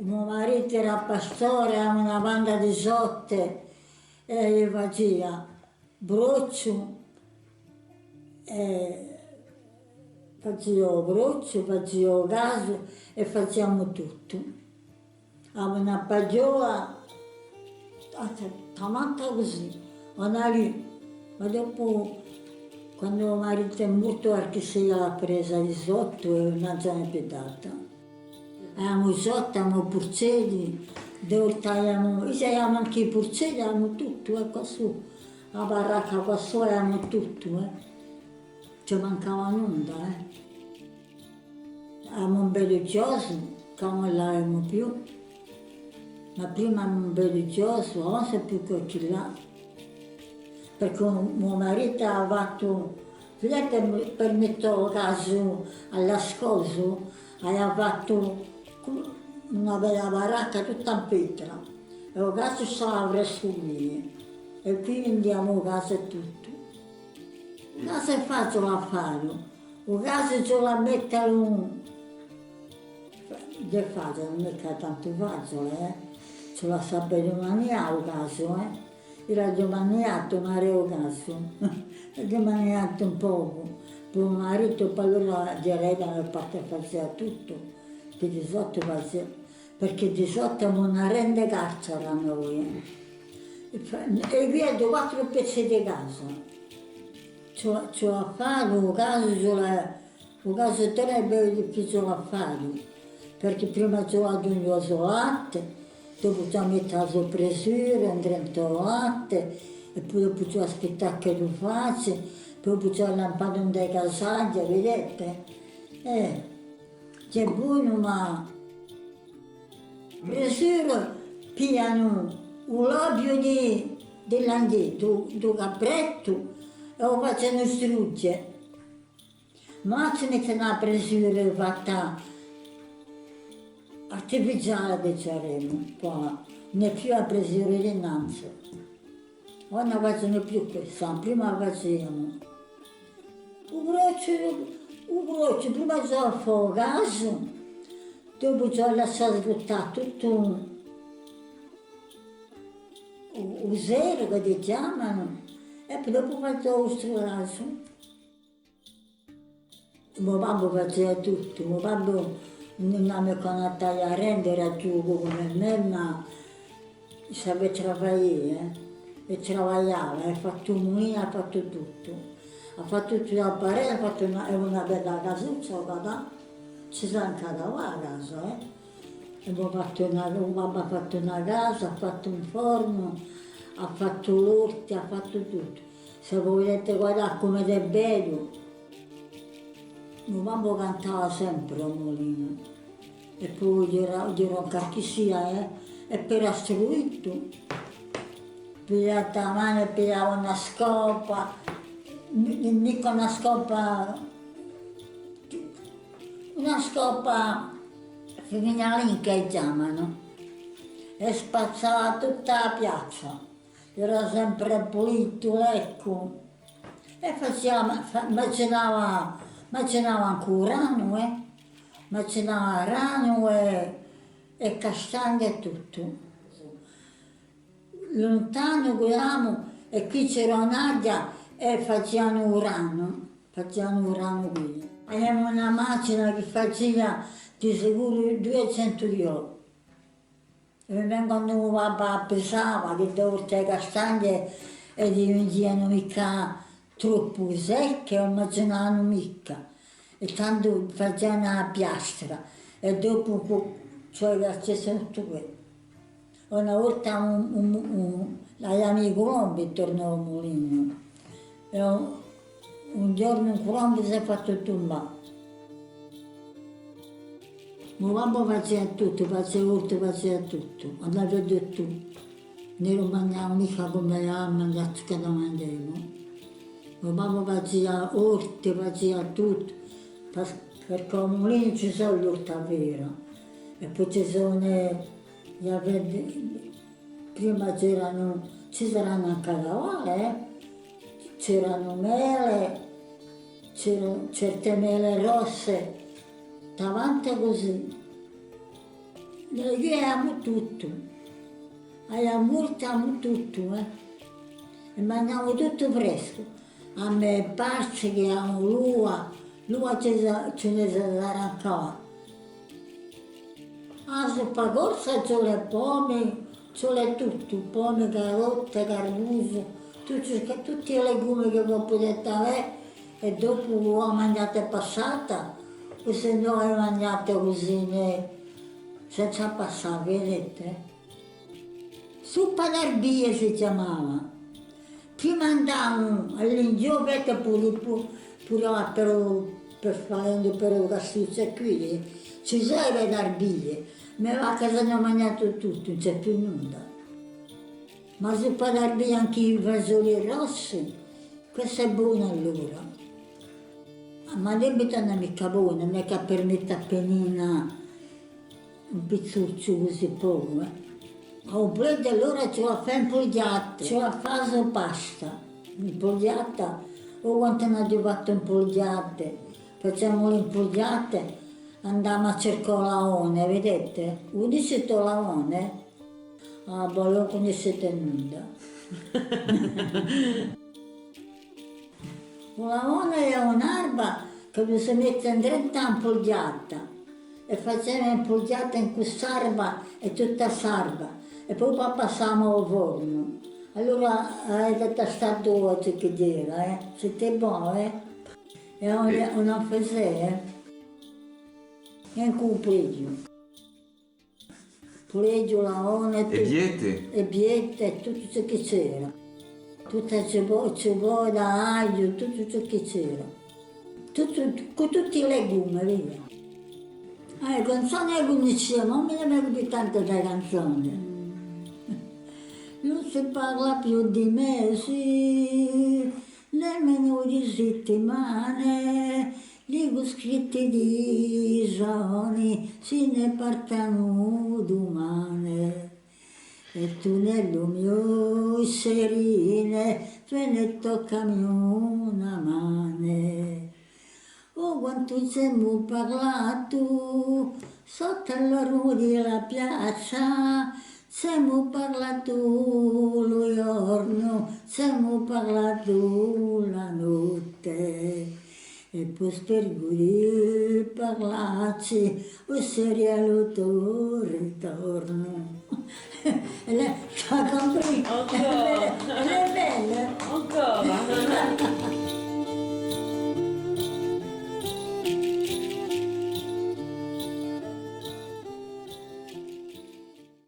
Mio marito era pastore a una banda di sotte e faceva broccio, e facevo gas e facciamo tutto. Avevo una paggiola, tamata così, andava lì, ma dopo quando mio marito è morto anche se l'ha presa di sotto e non ce n'è più data. Avevamo sotto, avevamo porcelli, dove tagliamo, avevamo anche i porcelli, avevamo tutto, qua su, la baracca qua su avevamo tutto, ci mancava nulla, Avevamo un bel chioso, che non l'avevamo più, ma prima avevamo un bel chioso, non so più che là, perché mio marito ha fatto, per mettere il caso alla scoso, aveva fatto una bella baracca tutta in pietra e il gas stava presso lì e qui andiamo a casa e tutto. Il gas è facile a fare, il gas ce la mettono, è facile, non è che è tanto facile, ce la sapete maniare il gas, Io l'ho maniato, ma ero il gas, l'ho maniato un poco, poi mio marito poi allora direi da parte faceva tutto. Che di sotto perché di sotto è una rende carcere a noi. E vedo 4 pezzi di casa. C'ho a fare un caso sarebbe difficile a fare, perché prima c'ho aggiunto latte, dopo c'ho messo la soppressura, dentro il latte, e poi dopo c'ho aspettato che lo faccia, poi dopo c'ho lampato un dei casaggi, vedete? C'è buono, ma presero piano un labio di langhetto, di capretto e lo facciano strugge. Ma ci mettono la presura fatta artificiale, diciamo, qua. Non è più la presura dinanzi. Ora non facciano più questa, prima facevano. Un broccio, prima ci ho fatto gas, dopo ci ho lasciato buttare tutto il zero che ti chiamano e poi dopo faccio lo strulasso. Mio babbo faceva tutto, mio babbo non mi conosceva a rendere a giugo come me, ma sapeva lavorare, e lavorava, ha fatto un mulino, ha fatto tutto. Ha fatto tutto da parete, ha fatto una bella casuccia, ci sta anche da là a casa, E mio babbo ha fatto una casa, ha fatto un forno, ha fatto l'orto, ha fatto tutto. Se volete guardare come è bello, mio babbo cantava sempre a mulino. E poi dirò che sia, e per astruito, pigliata la mano e pigliava una scopa, mica una scopa femminile che chiamano, e spazzava tutta la piazza, era sempre pulito, ecco, e macinava anche rano, macinava rano e castagne e tutto. Lontano guidavamo e qui c'era un'aglia e facevano urano qui. Avevamo una macchina che faceva di sicuro 200 euro. E quando mio papà pesava che dovevo le castagne e diventavano mica troppo secche, non macinavano mica. E tanto facevano la piastra e dopo cioè facevano tutto questo. Una volta l'amico Colombo tornò al mulino e un giorno un Colombo si è fatto tombare. Mio babbo faceva tutto, faceva orto, faceva tutto, andava a tutto. Non lo mangiavo mica come la mangiato che lo mangiavo. Mio babbo faceva orto, faceva tutto, perché al mulino ci sono gli orti veri. E poi ci sono prima ci saranno anche cavale, c'erano mele, c'erano certe mele rosse, davanti così, Noi abbiamo tutto, abbiamo tutto, e mangiamo tutto fresco. A me parce che amo l'ua ce ne sarà qua. La zuppa corsa c'è le pomme, c'è tutto, pomme, carote, carbuso, tutti i legumi che voi potete avere e dopo la mangiate passata o se no la mangiate così senza passare, vedete? Zuppa d'arbie si chiamava. Prima andavamo all'ingiù, vedete pure là per fare per le castucce qui, ci sono le d'arbie. Ma a casa ne ho mangiato tutto, non c'è più nulla. Ma zuppa d'arbie anche i fagioli rossi, questa è buona allora. Ma debito non è mica buona, non è che permette appena un pizzuccio così poco. Oppure allora ce la fa impogliata, ce la fa la pasta, impogliata, o quando ne ho fatto impogliate, facciamo le impogliate, andiamo a cercare l'aone, vedete? Voi dite l'aone? Ah, voi non conoscete nulla. L'aone è un'erba che si mette in dritta impogliata e facciamo impogliata in quest'erba e tutta s'erba e poi passiamo al forno. Allora avete tastato oggi che dire, siete buoni, E una fase, in cui pregio, laone, E biete? e biette, tutto ciò che c'era. Tutta cipolla, aglio, tutto ciò che c'era. Con tutti i legumi, via. Canzoni le conoscevo, non me ne più tanto da canzoni. Non si parla più di mesi, nemmeno di settimane, dico scritti di giorni, se ne partano domani. E tu nello mio serine, te ne toccami una mano. Oh, quanto ci abbiamo parlato sotto la luce della piazza, ci abbiamo parlato lo giorno, ci abbiamo parlato la notte. E poi spero di parlarci, o seria lo tuo ritorno. E lei sta comprendo.